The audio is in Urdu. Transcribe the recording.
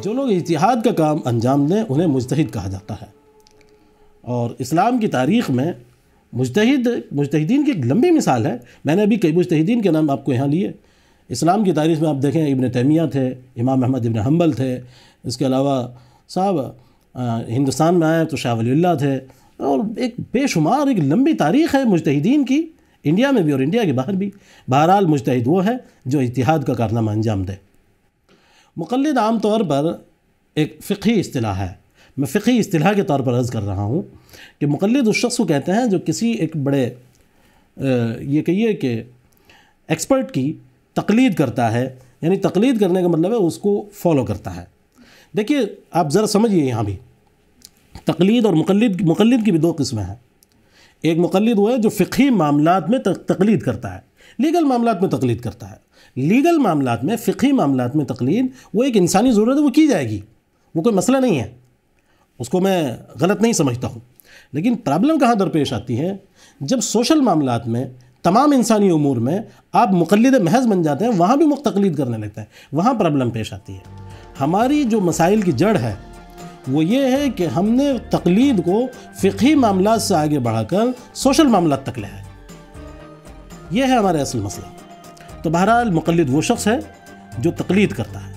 جو لوگ اجتہاد کا کام انجام دیں انہیں مجتہد کہا جاتا ہے، اور اسلام کی تاریخ میں مجتہدین کی ایک لمبی مثال ہے۔ میں نے ابھی کئی مجتہدین کے نام آپ کو یہاں لیے۔ اسلام کی تاریخ میں آپ دیکھیں ابن تیمیہ تھے، امام احمد ابن حنبل تھے، اس کے علاوہ صاحب ہندوستان میں آئے تو شاہ ولی اللہ تھے، اور ایک بے شمار ایک لمبی تاریخ ہے مجتہدین کی، انڈیا میں بھی اور انڈیا کے باہر بھی۔ بہرحال مجتہد وہ ہے جو اجتہاد کا کارنامہ انجام دے۔ مقلد عام طور پر ایک فقہی اصطلاح ہے، میں فقہی اصطلاح کے طور پر عرض کر رہا ہوں کہ مقلد اس شخص کو کہتے ہیں جو کسی ایک بڑے یہ کہیے کہ ایکسپرٹ کی تقلید کرتا ہے، یعنی تقلید کرنے کا مطلب ہے اس کو فالو کرتا ہے۔ دیکھیے آپ ذرا سمجھیے یہاں بھی تقلید اور مقلد کی بھی دو قسمیں ہیں۔ ایک مقلد وہ ہے جو فقہی معاملات میں تقلید کرتا ہے، لیگل معاملات میں تقلید کرتا ہے۔ لیگل معاملات میں، فقہی معاملات میں تقلید وہ ایک انسانی ضرورت ہے، وہ کی جائے گی، وہ کوئی مسئلہ نہیں ہے، اس کو میں غلط نہیں سمجھتا ہوں۔ لیکن پرابلم کہاں درپیش آتی ہے؟ جب سوشل معاملات میں، تمام انسانی امور میں آپ مقلد محض بن جاتے ہیں، وہاں بھی تقلید کرنے لگتے ہیں، وہاں پرابلم پیش آتی ہے۔ ہماری جو مسائل کی جڑ ہے وہ یہ ہے کہ ہم نے تقلید کو فقہی معاملات سے آگے بڑھا کر سوشل معاملات تک لے آئے، یہ ہے ہمارا اصل مسئلہ۔ تو بہرحال مقلد وہ شخص ہے جو تقلید کرتا ہے۔